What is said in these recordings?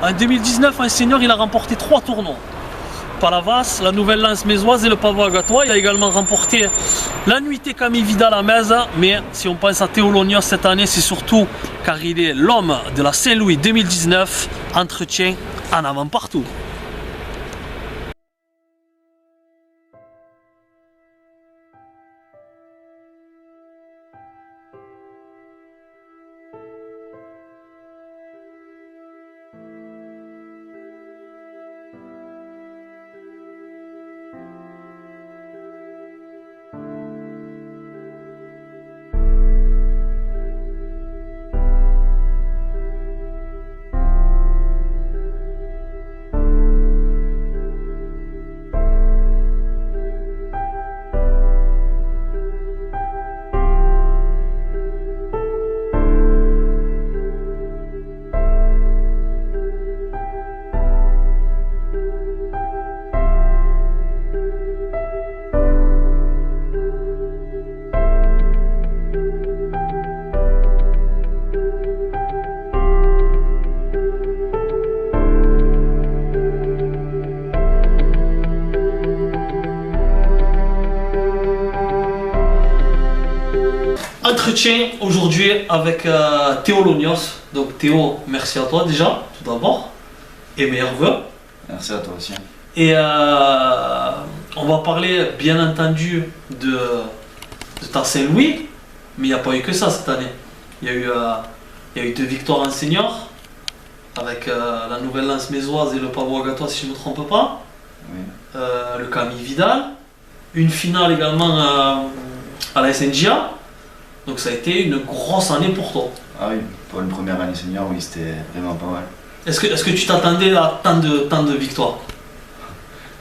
En 2019, en senior, il a remporté 3 tournois. Palavas, la Nouvelle Lens Mézoise et le Pavois Gatois. Il a également remporté la nuitée Camille Vidal à Metz. Mais si on pense à Théo Lognos cette année, c'est surtout car il est l'homme de la Saint-Louis 2019. Entretien en avant partout. Entretien aujourd'hui avec Théo Lognos. Donc Théo, merci à toi déjà, tout d'abord, et meilleurs vœux. Merci à toi aussi. Et on va parler bien entendu de ta Saint-Louis, mais il n'y a pas eu que ça cette année. Il y a eu 2 victoires en senior, avec la Nouvelle Lens Mézoise et le Pavois Gatois si je ne me trompe pas. Oui. Le Camille Vidal, une finale également à la SNJA. Donc ça a été une grosse année pour toi. Ah oui, pour une première année senior, oui, c'était vraiment pas mal. Est-ce que tu t'attendais à tant de victoires?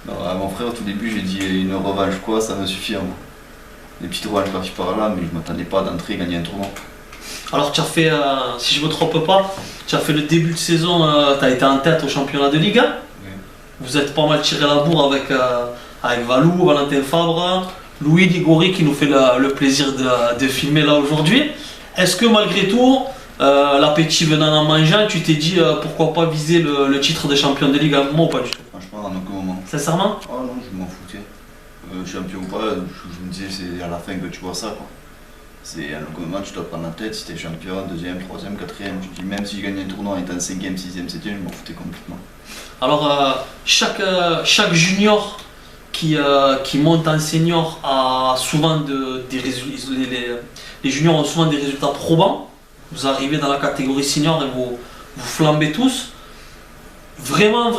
Non, à mon frère, au tout début, j'ai dit une revanche quoi, ça me suffit à moi. Des petites revanches par-ci par-là, mais je ne m'attendais pas d'entrer et gagner un tournoi. Alors tu as fait, si je ne me trompe pas, tu as fait le début de saison, tu as été en tête au championnat de Ligue 1. Oui. Vous êtes pas mal tiré la bourre avec Valou, Valentin Fabre, Louis Ligori qui nous fait le plaisir de filmer là aujourd'hui. Est-ce que malgré tout, l'appétit venant en mangeant, tu t'es dit pourquoi pas viser le titre de champion de Ligue 1 ou pas du tout? Franchement, en aucun moment. Sincèrement? Oh non, je m'en foutais. Champion ou pas, je me disais c'est à la fin que tu vois ça quoi. C'est à aucun moment tu dois prendre la tête si t'es champion, 2e, 3e, 4e. Je dis même si je gagnais un tournoi en étant 5e, 6e, 7e, je m'en foutais complètement. Alors chaque junior qui monte en senior a souvent des résultats. Les juniors ont souvent des résultats probants. Vous arrivez dans la catégorie senior et vous flambez tous. Vraiment,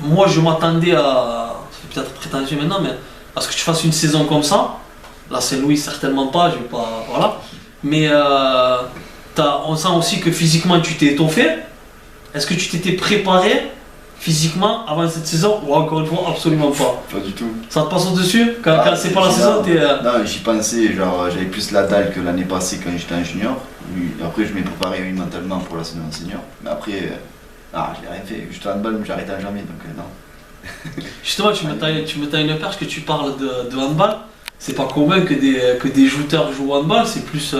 moi je m'attendais à, c'est peut-être prétentieux maintenant, mais à ce que tu fasses une saison comme ça. La Saint-Louis certainement pas, je vais pas, voilà. Mais on sent aussi que physiquement tu t'es étoffé. Est-ce que tu t'étais préparé physiquement avant cette saison ou encore une fois absolument pas? Pas du tout. Ça te passe au-dessus quand c'est pas la saison, t'es... Non, j'y pensais, genre j'avais plus la dalle que l'année passée quand j'étais en junior. Après je m'ai préparé mentalement pour la saison en senior. Mais après, je n'ai rien fait. J'étais en handball mais j'arrêtais jamais donc non. Justement, tu me tailles une perche que tu parles de handball. C'est pas commun que des jouteurs jouent au handball, c'est plus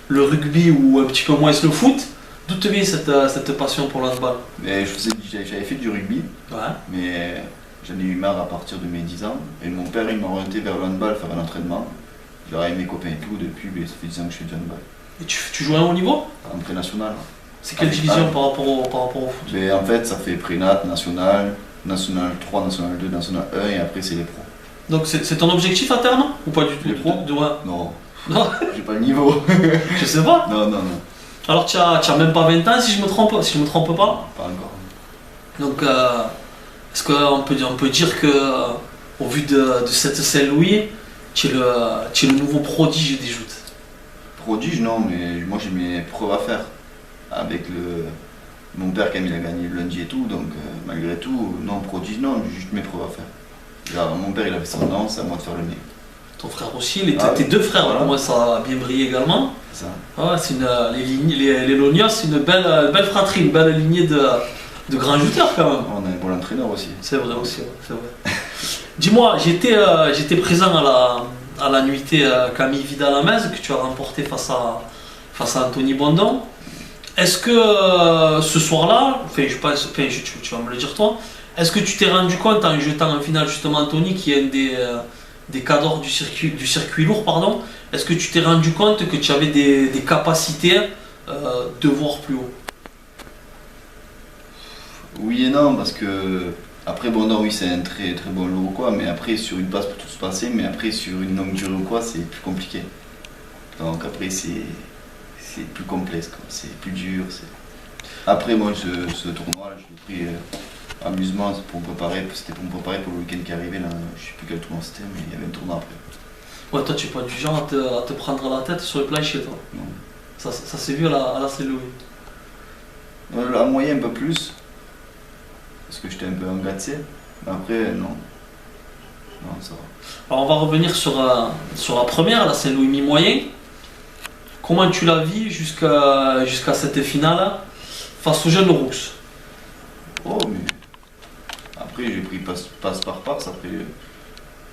le rugby ou un petit peu moins le foot. D'où te vient cette passion pour le handball? J'avais fait du rugby, ouais. Mais j'en ai eu marre à partir de mes 10 ans. Et mon père il m'a orienté vers le handball, faire un entraînement. J'aurais aimé mes copains et tout depuis, mais ça fait 10 ans que je fais du handball. Et tu joues à un haut niveau? En pré-national. C'est quelle division par rapport au foot? Mais en fait ça fait pré-nat, national, national 3, national 2, national 1 et après c'est les pros. Donc c'est ton objectif à terme ou pas du tout? Les pros? Non. J'ai pas le niveau. Je sais pas. Non. Alors tu as même pas 20 ans si je me trompe pas? Pas encore. Donc est-ce qu'on peut dire que au vu de cette Saint-Louis, tu es le nouveau prodige des joutes? Prodige non, mais moi j'ai mes preuves à faire. Avec mon père quand il a gagné le lundi et tout, donc malgré tout, non prodige non, j'ai juste mes preuves à faire. Genre, mon père il avait son nom, c'est à moi de faire le mien. Ton frère aussi, tes 2 frères, voilà. Moi ça a bien brillé également. C'est ça. Ah, c'est les Lognos, c'est une belle fratrie, une belle lignée de grands jouteurs quand même. On a un bon entraîneur aussi. C'est vrai aussi, c'est vrai. Dis-moi, j'étais présent à la nuitée Camille Vidal à Metz que tu as remporté face à Anthony Bondon. Est-ce que ce soir-là, enfin, je pense, enfin, tu vas me le dire toi, est-ce que tu t'es rendu compte en jetant en finale justement Anthony, qui est un des cadors du circuit lourd, pardon, est-ce que tu t'es rendu compte que tu avais des capacités de voir plus haut? Oui et non, parce que après Bondon, oui, c'est un très très bon lourd ou quoi, mais après sur une passe peut tout se passer, mais après sur une longue durée ou quoi, c'est plus compliqué. Donc après c'est plus complexe, quoi. C'est plus dur. Après moi ce tournoi, je l'ai pris amusement, c'était pour me préparer pour le week-end qui arrivait là. Je sais plus quel tournoi c'était, mais il y avait un tournoi après. Ouais, toi tu es pas du genre à te prendre la tête sur le plancher, toi. Non. Ça s'est vu à la Saint-Louis. La moyenne un peu plus, parce que j'étais un peu engagé, mais après non. Non, ça va. Alors on va revenir sur la première, la Saint-Louis mi-moyen. Comment tu l'as vu jusqu'à cette finale face aux jeunes Rouges? Oh, mais après j'ai pris passe par passe.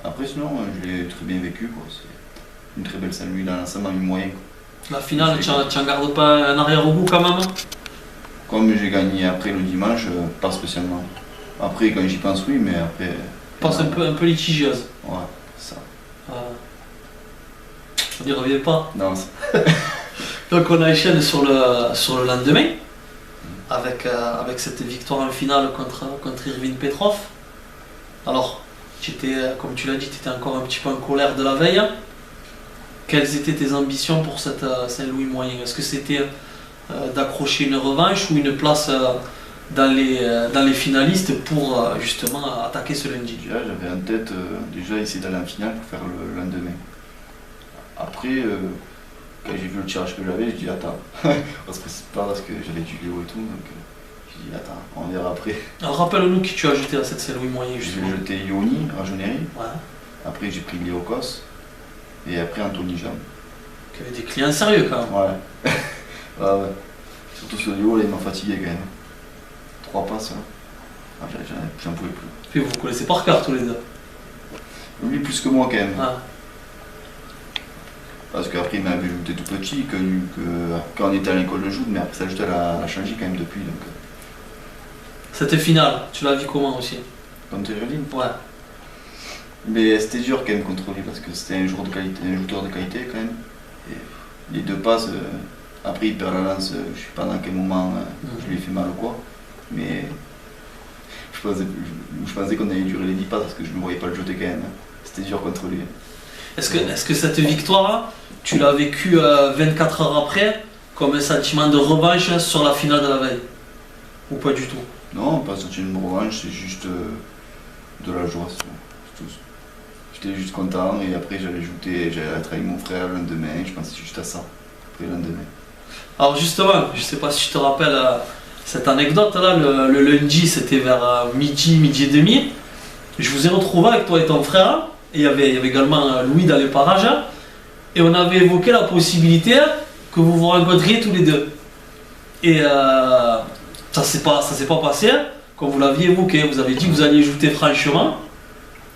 Après sinon, je l'ai très bien vécu, quoi. C'est une très belle Saint-Louis dans l'ensemble en mi-moyen, quoi. La finale, tu n'en gardes pas un arrière-goût quand même? Comme j'ai gagné après le dimanche, pas spécialement. Après, quand j'y pense, oui, mais après. Pense un peu litigieuse. Ouais, ça. On n'y revient pas. Non, Donc on enchaîne sur le lendemain avec cette victoire en finale contre Irvine Petrov. Alors, comme tu l'as dit, tu étais encore un petit peu en colère de la veille. Quelles étaient tes ambitions pour cette Saint-Louis moyen? Est-ce que c'était d'accrocher une revanche ou une place dans les finalistes pour justement attaquer ce lundi? déjà, j'avais en tête déjà essayer d'aller en finale pour faire le lendemain. Après, quand j'ai vu le tirage que j'avais, je dis attends, on se précipite pas parce que j'avais du Léo et tout, donc je dis attends, on verra après. Alors rappelle-nous qui tu as jeté à cette Saint-Louis moyen justement. J'ai jeté Yoni, Rajoneri, Ouais. après j'ai pris Léo Kos, et après Anthony Jam. Qui avait des clients sérieux quand même. Ouais. Ouais. Surtout ce Léo là, il m'a fatigué quand même. 3 passes là. Ah, j'en pouvais plus. Puis vous connaissez par cœur tous les deux. Lui plus que moi quand même. Ouais. Parce qu'après il m'avait ajouté tout petit, que quand on était à l'école de joute, mais après ça ajouté à changé quand même depuis. Donc, Cette finale, tu l'as vu comment aussi? contre Irvine. Ouais. Mais c'était dur quand même contre lui parce que c'était un joueur de qualité, un joueur de qualité quand même. Et les 2 passes, après il perd la lance, je sais pas dans quel moment je lui ai fait mal ou quoi. Mais je pensais qu'on allait durer les 10 passes parce que je ne voyais pas le jeter quand même. C'était dur contre lui. Est-ce que cette victoire, tu l'as vécue 24 heures après comme un sentiment de revanche sur la finale de la veille? Ou pas du tout? Non, pas sortir une revanche, c'est juste de la joie. C'est tout. J'étais juste content et après j'allais être avec mon frère le lendemain, je pensais juste à ça, après le lendemain. Alors justement, je sais pas si tu te rappelles cette anecdote là, le lundi c'était vers midi et demi. Je vous ai retrouvé avec toi et ton frère, et il y avait également Louis dans les parages, et on avait évoqué la possibilité que vous vous rencontriez tous les deux. Et ça s'est pas passé, comme vous l'aviez évoqué, vous avez dit que vous alliez jouer franchement.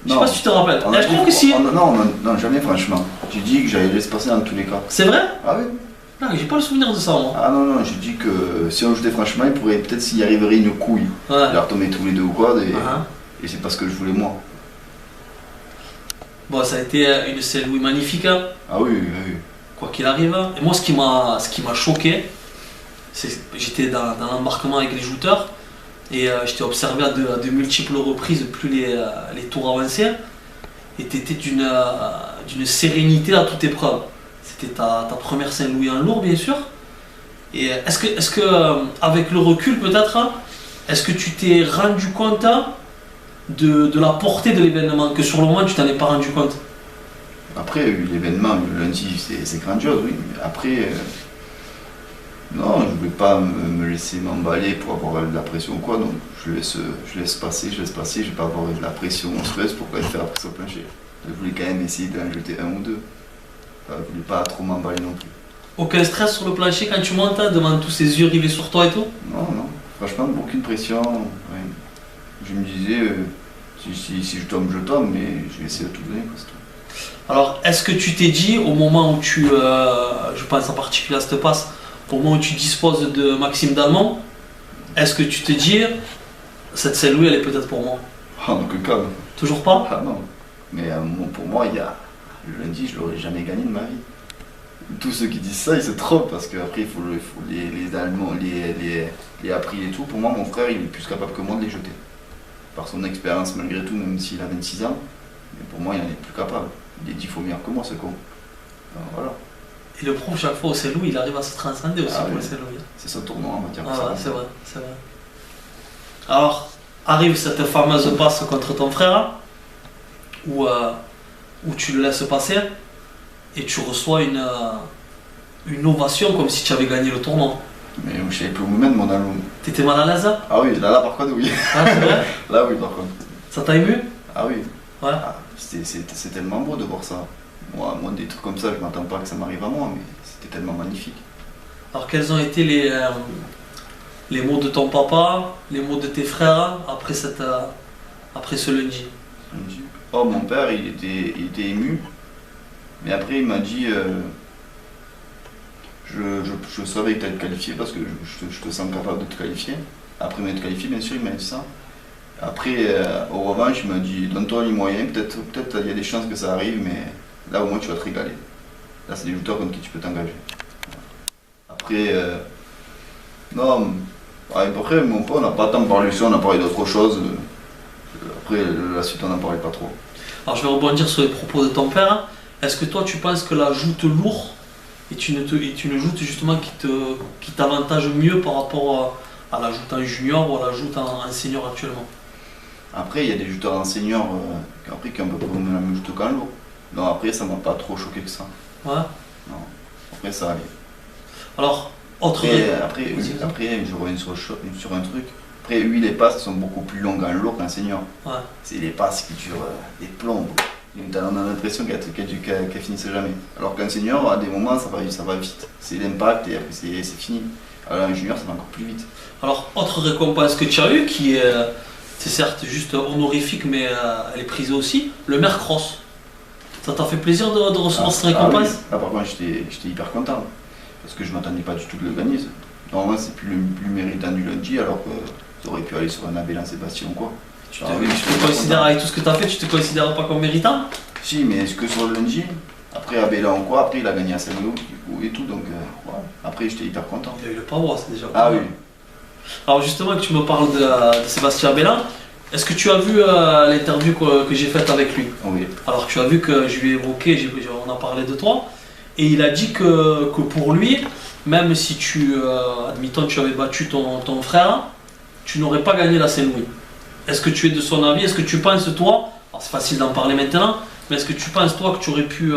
Je sais pas si tu te rappelles. Je trouve que si. Non, jamais franchement. J'ai dit que j'allais laisser passer dans tous les cas. C'est vrai? Ah oui? Non, j'ai pas le souvenir de ça moi. Ah non, j'ai dit que si on jouait franchement, il pourrait peut-être s'y arriverait une couille. Ouais. Leur tomber tous les deux ou quoi, et Uh-huh. c'est pas ce que je voulais moi. Bon, ça a été une Saint-Louis magnifique, hein, Ah oui. quoi qu'il arrive. Et moi, ce qui m'a choqué, c'est que j'étais dans l'embarquement avec les jouteurs et je t'ai observé à de multiples reprises, plus les tours avançaient, et tu étais d'une sérénité à toute épreuve. C'était ta première Saint-Louis en lourd, bien sûr. Et est-ce que avec le recul peut-être, est-ce que tu t'es rendu compte de la portée de l'événement, que sur le moment tu t'en es pas rendu compte? Après, l'événement, le lundi, c'est grandiose, oui. Mais après, non, je ne voulais pas me laisser m'emballer pour avoir de la pression ou quoi, donc je laisse passer, je ne vais pas avoir de la pression monstrueuse pour pas faire la pression au plancher. Je voulais quand même essayer d'en jeter un ou deux. Je ne voulais pas trop m'emballer non plus. Aucun stress sur le plancher quand tu montes devant tous ces yeux rivés sur toi et tout? Non, franchement, aucune pression. Ouais. Je me disais, si je tombe, mais je vais essayer de tout donner. Quoi, c'est tout. Alors, est-ce que tu t'es dit, au moment où je pense en particulier à cette passe, au moment où tu disposes de Maxime Dalmont, est-ce que tu te dis, cette Saint-Louis, elle est peut-être pour moi? Ah, en aucun cas. Toujours pas? Ah non. Mais pour moi, le lundi, je l'aurais jamais gagné de ma vie. Tous ceux qui disent ça, ils se trompent parce qu'après, il faut les Allemands, les April et tout. Pour moi, mon frère, il est plus capable que moi de les jeter. Par son expérience, malgré tout, même s'il a 26 ans. Mais pour moi, il en est plus capable. Il est 10 fois meilleur que moi, ce con. Alors, voilà. Et le pro, chaque fois au Saint-Louis, il arrive à se transcender aussi pour le Saint-Louis. C'est son tournoi en matière de Ah ouais, c'est vrai, c'est vrai. Alors, arrive cette fameuse passe contre ton frère, où tu le laisses passer, et tu reçois une ovation comme si tu avais gagné le tournoi. Mais je savais plus où me mettre, mon allô. T'étais mal à l'aise? Ah oui, là par contre, oui. Ah, c'est vrai? Là, oui, par contre. Ça t'a ému? Ah oui. Ouais. Ah, c'est tellement beau de voir ça. Moi, des trucs comme ça, je m'attends pas que ça m'arrive à moi, mais c'était tellement magnifique. Alors, quels ont été les mots de ton papa, les mots de tes frères après ce lundi? Oh, mon père, il était ému. Mais après, il m'a dit je savais que tu allais te qualifier parce que je te sens capable de te qualifier. Après m'être qualifié, bien sûr, il m'a dit ça. Après, au revanche, il m'a dit donne-toi les moyens, peut-être il y a des chances que ça arrive, mais là au moins tu vas te régaler. Là, c'est des lutteurs contre qui tu peux t'engager. Après, non, après, mon père, on n'a pas tant parlé de ça, on a parlé d'autre chose. Après, la suite, on n'en parlait pas trop. Alors, je vais rebondir sur les propos de ton père. Est-ce que toi, tu penses que la joute lourd est une joute justement qui t'avantage mieux par rapport à la joute en junior ou à la joute en senior actuellement? Après, il y a des jouteurs en senior qui ont un peu comme la même joute qu'en lourd. Non, après, ça m'a pas trop choqué que ça. Ouais. Non, après, ça allait. Alors, après, je reviens sur un truc. Après, oui, les passes sont beaucoup plus longues en lourd qu'en senior. Ouais. C'est les passes qui durent des plombs. On a l'impression qu'elle finissait jamais. Alors qu'un senior, à des moments, ça va vite. C'est l'impact et après c'est fini. Alors un junior, ça va encore plus vite. Alors, autre récompense que tu as eue, qui est certes juste honorifique, mais elle est prisée aussi, le Mercross. Ça t'a fait plaisir de recevoir cette récompense? Oui. Par contre, j'étais hyper content. Parce que je m'attendais pas du tout de le gagner. Normalement, c'est plus méritant du lundi, alors que ça aurait pu aller sur un Abélan Sébastien ou quoi. Tu te considères, avec tout ce que tu as fait, tu te considères pas comme méritant? Si, mais est-ce que sur le lundi, après Abélan ou quoi, après il a gagné à Saint-Louis et tout, donc voilà. Après j'étais hyper content. Il y a eu le power, c'est déjà. Ah oui. Alors justement, que tu me parles de Sébastien Abélan, est-ce que tu as vu l'interview que j'ai faite avec lui? Oui. Alors tu as vu que je lui ai évoqué, on a parlé de toi, et il a dit que pour lui, même si admettons, tu avais battu ton frère, tu n'aurais pas gagné la Saint-Louis. Est-ce que tu es de son avis? Est-ce que tu penses, toi, alors c'est facile d'en parler maintenant, mais est-ce que tu penses, toi, que tu aurais pu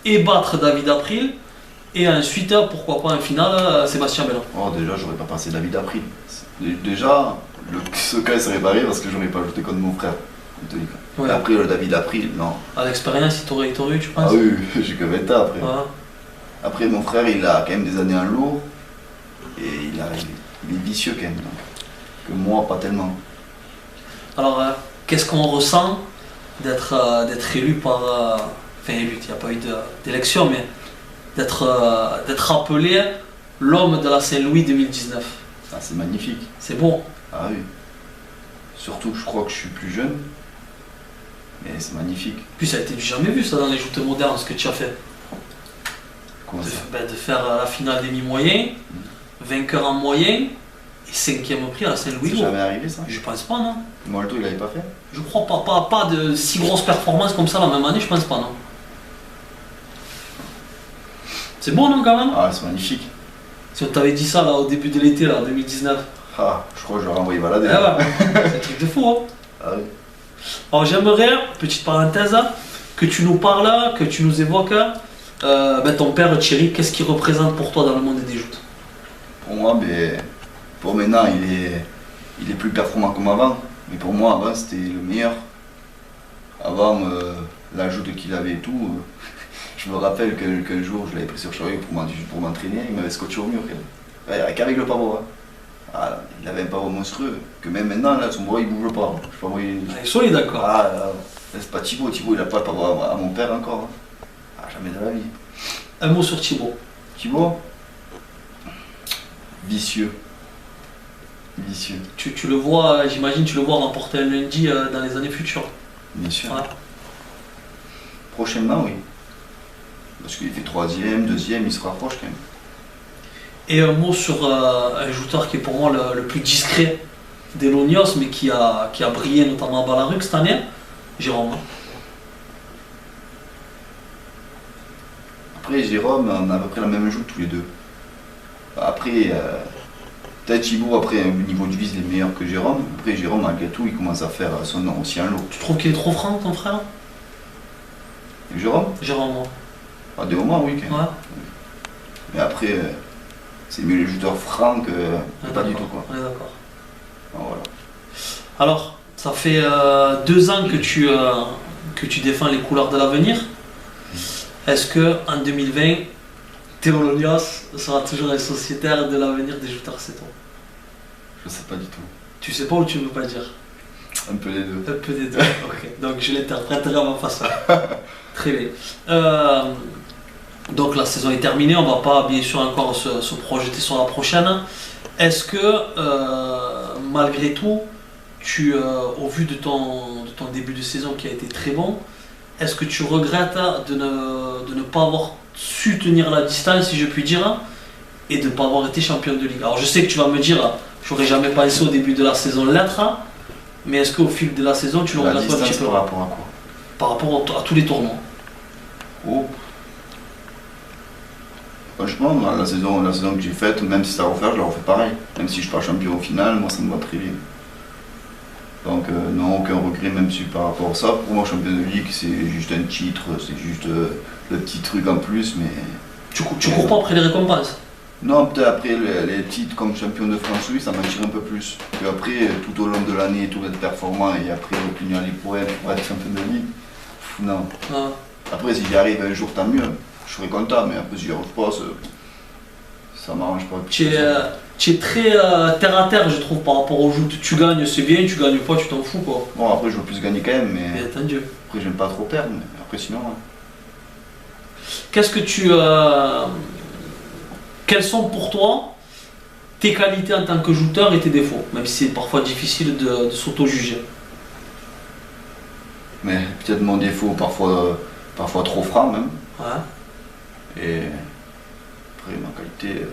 ébattre David April et ensuite, pourquoi pas en finale, Sébastien Abélan? Oh, déjà, j'aurais pas passé David April. Déjà, ce cas serait barré parce que j'aurais pas ajouté contre mon frère. Ouais. Après, le David April, non. À l'expérience, il t'aurait eu, tu penses? Ah oui, j'ai que 20 ans après. Ouais. Après, mon frère, il a quand même des années en lourd et il est vicieux quand même. Donc. Que moi, pas tellement. Alors, qu'est-ce qu'on ressent d'être élu par... enfin, élu, il n'y a pas eu d'élection, mais d'être appelé l'homme de la Saint-Louis 2019? Ah, c'est magnifique. C'est beau. Ah oui. Surtout que je crois que je suis plus jeune. Mais c'est magnifique. Puis ça a été du jamais vu, ça, dans les joutes modernes, ce que tu as fait. Comment ça? De faire la finale des mi-moyens, vainqueur en moyen, et 5e prix à la Saint-Louis. C'est jamais arrivé ça? Je pense pas, non. Molto, il l'avait pas fait? Je crois pas de si grosses performances comme ça la même année, je pense pas, non. C'est bon, non, quand même? Ah, c'est magnifique. Si on t'avait dit ça là au début de l'été, là, 2019. Ah, je crois que je l'aurais envoyé balader. Ah ouais, c'est un truc de fou, hein. Ah oui. Alors j'aimerais, petite parenthèse, que tu nous parles, que tu nous évoques, ton père Thierry, qu'est-ce qu'il représente pour toi dans le monde des joutes? Pour moi, pour maintenant, il est plus performant comme avant. Mais pour moi, avant, c'était le meilleur. Avant, la joute qu'il avait et tout, je me rappelle qu'un jour, je l'avais pris sur chariot pour m'entraîner, il m'avait scotché au mur. Qu'avec le pavot. Hein. Ah, il avait un pavot monstrueux, que même maintenant, là, son bras, il bouge pas. Je sais pas, il soit d'accord. Ah, c'est pas Thibaut, il a pas le pavot à mon père encore. Hein. Ah, jamais de la vie. Un mot sur Thibaut. Thibaut, Vicieux. Vicieux. Tu le vois, j'imagine, tu le vois remporter un lundi dans les années futures. Bien sûr. Ouais. Prochainement, oui. Parce qu'il fait troisième, deuxième, il se rapproche quand même. Et un mot sur un joueur qui est pour moi le plus discret des Lonios, mais qui a brillé notamment à Ballaruc cette année, Jérôme. Après, Jérôme, on a à peu près la même joue tous les deux. Après, peut-être Thibaut, après, au niveau du vis, il est meilleur que Jérôme. Après, Jérôme, malgré tout, il commence à faire son nom aussi en lot. Tu trouves qu'il est trop franc, ton frère? Et Jérôme, Jérôme, à des moments, oui, quand même. ouais. Mais après, c'est mieux les joueurs francs que Ouais, pas du d'accord. tout, quoi. Ouais, d'accord. Voilà. Alors, ça fait 2 ans que tu défends les couleurs de l'avenir. Est-ce que en 2020, Théo Lonios sera toujours un sociétaire de l'avenir des Jouteurs Cétons? Je sais pas du tout. Tu sais pas ou tu veux pas dire? Un peu les deux. Un peu des deux. Ok. Donc je l'interpréterai à ma façon. Très bien. Donc la saison est terminée, on va pas bien sûr encore se projeter sur la prochaine. Est-ce que malgré tout, au vu de ton début de saison qui a été très bon, est-ce que tu regrettes de ne pas avoir su tenir la distance, si je puis dire, et de ne pas avoir été champion de Ligue? Alors je sais que tu vas me dire, j'aurais jamais pensé au début de la saison l'être, mais est-ce qu'au fil de la saison, tu le La regrettes pas un petit distance peu par rapport à quoi? par rapport à tous les tournois? Oh. Franchement, moi, la saison que j'ai faite, même si ça refaire, je la refais pareil. Même si je suis pas champion au final, moi ça me va très bien. Donc non, aucun regret, même si par rapport à ça. Pour moi, champion de Ligue, c'est juste un titre, c'est juste le petit truc en plus, mais... Tu cours pas après les récompenses? Non, peut-être après les titres comme champion de France, oui, ça m'attire un peu plus. Puis après, tout au long de l'année, tout être performant et après obtenir les points pour être champion de Ligue, non. Ah. Après, si j'y arrive un jour, tant mieux. Je serai content, mais après, si j'y arrive pas, ça m'arrange pas. Tu es très terre à terre, je trouve, par rapport au jeu. Tu gagnes, c'est bien, tu gagnes pas, tu t'en fous, quoi. Bon, après, je veux plus gagner quand même, Bien mais entendu. après, j'aime pas trop perdre. Mais après, sinon, hein. Qu'est-ce que quelles sont pour toi tes qualités en tant que joueur et tes défauts, même si c'est parfois difficile de s'auto-juger? Mais peut-être mon défaut, parfois trop franc même. Ouais. Et après, ma qualité,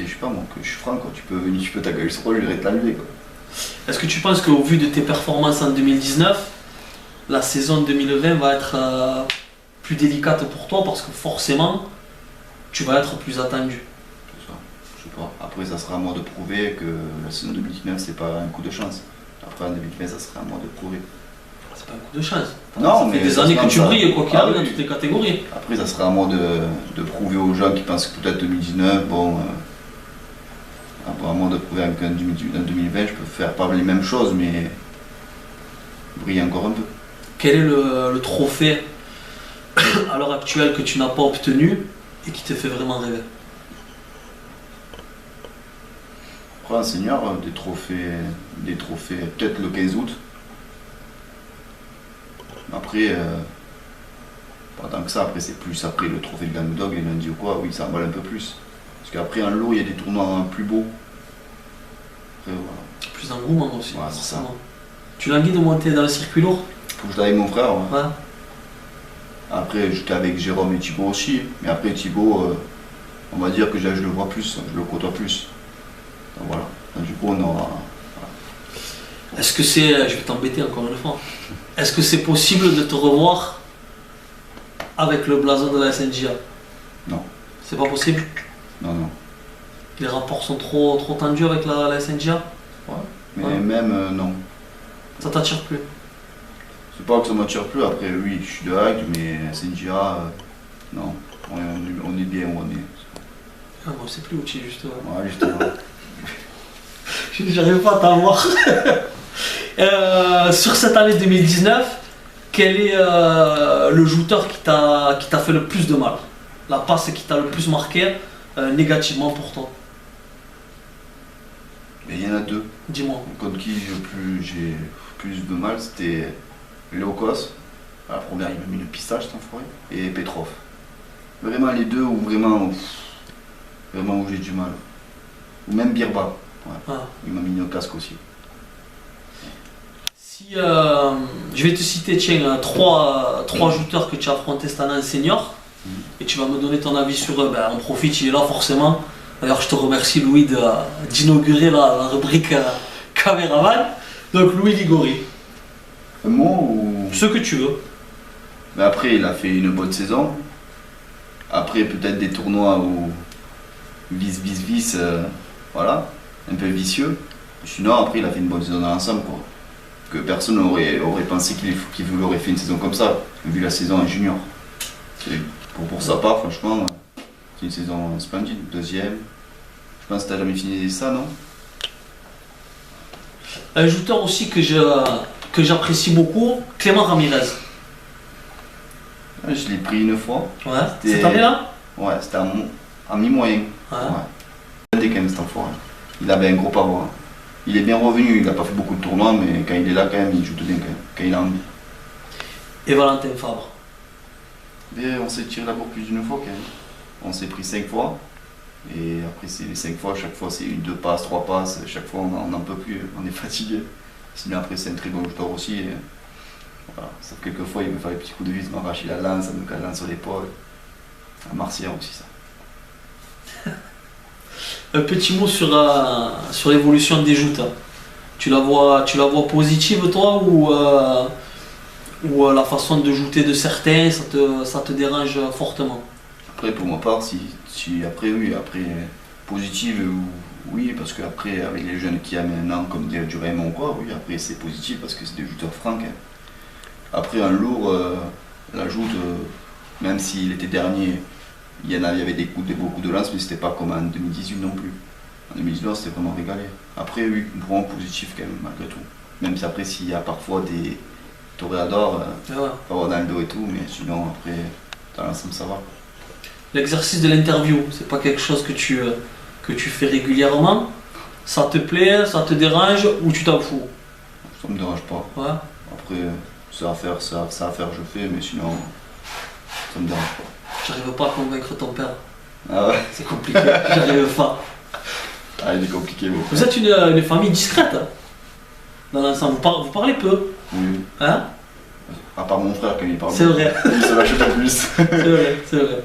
je sais pas moi, que je suis franc, quoi. Tu peux t'accueillir sur rôle, je vais te l'enlever, quoi. Est-ce que tu penses qu'au vu de tes performances en 2019, la saison 2020 va être plus délicate pour toi parce que forcément, tu vas être plus attendu? C'est ça, je sais pas. Après, ça sera à moi de prouver que la saison 2019, c'est pas un coup de chance. Après, en 2020, ça sera à moi de prouver. C'est pas un coup de chance. Non, ça mais fait des ça années se que passe tu ça. brilles, quoi qu'il Ah arrive, oui. dans toutes les catégories. Après, ça sera à moi de prouver aux gens qui pensent que peut-être 2019, bon, à moi de prouver qu'en 2020, je peux faire pas les mêmes choses, mais briller encore un peu. Quel est le trophée à l'heure actuelle que tu n'as pas obtenu et qui te fait vraiment rêver? Après, un senior, des trophées, peut-être le 15 août. Après, pas tant que ça, après c'est plus après le trophée de Languedoc, les lundis ou quoi, oui, ça emballe un peu plus. Parce qu'après, en lot, il y a des tournois plus beaux. Après, voilà. Plus d'engouement aussi, Ouais, c'est ça. forcément. Tu l'as envie de monter dans le circuit lourd? Faut que je l'aille avec mon frère. Ouais. Ouais. Après, j'étais avec Jérôme et Thibaut aussi. Mais après, Thibaut, on va dire que je le vois plus, je le côtoie plus. Donc voilà. Donc, du coup, on aura. Est-ce que c'est, je vais t'embêter encore une fois, est-ce que c'est possible de te revoir avec le blason de la SNJA? Non. C'est pas possible? Non, non. Les rapports sont trop tendus avec la SNJA? Ouais. Mais Ouais. même, non. Ça t'attire plus? C'est pas que ça m'attire plus, après oui, je suis de Hague, mais SNJA, non. On est bien où on est. Ah, moi, c'est plus où tu es, justement. Ouais, justement. J'arrive pas à t'avoir. Sur cette année 2019, quel est le joueur qui t'a fait le plus de mal? La passe qui t'a le plus marqué négativement pour toi? Mais il y en a deux. Dis-moi. Contre qui j'ai plus de mal, c'était Léocos. À la première, il m'a mis le pistache, cet enfoiré. Et Petrov. Vraiment les deux où vraiment. vraiment où j'ai du mal. Ou même Birba. Ouais. Ah. Il m'a mis au casque aussi. Si, je vais te citer tiens, trois shooters que tu as affrontés cette année en senior et tu vas me donner ton avis sur eux. Ben, on profite, il est là forcément. D'ailleurs, je te remercie Louis d'inaugurer la rubrique Caméraman. Donc Louis Ligori. Moi ou. Ce que tu veux. Mais après, il a fait une bonne saison. Après, peut-être des tournois où vice, voilà, un peu vicieux. Sinon, après, il a fait une bonne saison dans l'ensemble, quoi. Que personne n'aurait pensé qu'il aurait fait une saison comme ça, vu la saison en junior. Pour sa part, franchement, c'est une saison splendide. Deuxième. Je pense que tu n'as jamais fini ça, non? Un shooter aussi que j'apprécie beaucoup, Clément Ramirez. Je l'ai pris une fois. Ouais. Cette année-là? Ouais, c'était en mi-moyen. Ouais. Ouais. Dès quand même, cet enfoiré. Il avait un gros pavot. Hein. Il est bien revenu, il n'a pas fait beaucoup de tournois, mais quand il est là, quand même, il joue tout bien, quand il a envie. Et Valentin Fabre. Et on s'est tiré la bourre plus d'une fois, quand même. On s'est pris 5 fois. Et après, c'est les 5 fois, chaque fois, c'est 2 passes, 3 passes. Chaque fois, on n'en peut plus, on est fatigué. Sinon, après, c'est un très bon joueur aussi. Et, voilà. Sauf que quelquefois, il me fait des petits coups de vis, m'arracher la lance, ça me cale la lance sur l'épaule. Un martien aussi, ça. Un petit mot sur l'évolution des joutes. Tu la vois positive toi ou la façon de jouter de certains ça te dérange fortement? Après pour ma part après oui, après positive oui parce que après avec les jeunes qu'il y a maintenant comme du Raymond quoi, oui après c'est positif parce que c'est des jouteurs francs. Hein. Après un lourd la joute même s'il était dernier. Il y avait beaucoup de lances, mais c'était pas comme en 2018 non plus. En 2019, c'était vraiment régalé. Après, oui, vraiment positif quand même, malgré tout. Même si après, s'il y a parfois des toréadors, pas avoir dans le dos et tout, mais sinon, après, dans l'ensemble, ça va. L'exercice de l'interview, c'est pas quelque chose que tu fais régulièrement? Ça te plaît, ça te dérange ou tu t'en fous? Ça me dérange pas. Ouais. Après, ça à faire, je fais, mais sinon, ça me dérange pas. J'arrive pas à convaincre ton père. Ah ouais. C'est compliqué, j'arrive pas. Ah, il est compliqué, bon. Vous êtes une famille discrète dans l'ensemble, vous parlez peu. Oui. Hein? À part mon frère quand il parle. C'est vrai. Il se lâche pas plus. C'est vrai.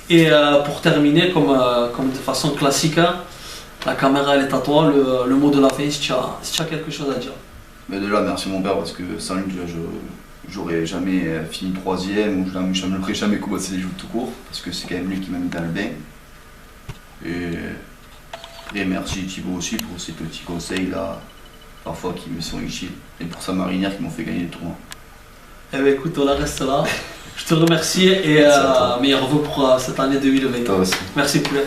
Et pour terminer, comme de façon classique, hein, la caméra elle est à toi, le mot de la fin si tu as quelque chose à dire. Mais déjà, merci mon père parce que sans lui, j'aurais jamais fini 3e ou je n'aurais jamais commencé les jeux tout court parce que c'est quand même lui qui m'a mis dans le bain. Et merci Thibaut aussi pour ces petits conseils là, parfois qui me sont utiles. Et pour sa marinière qui m'ont fait gagner les tournois. Eh bien écoute, on en reste là. Je te remercie et meilleurs vœux pour cette année 2020. Toi aussi. Merci poulet.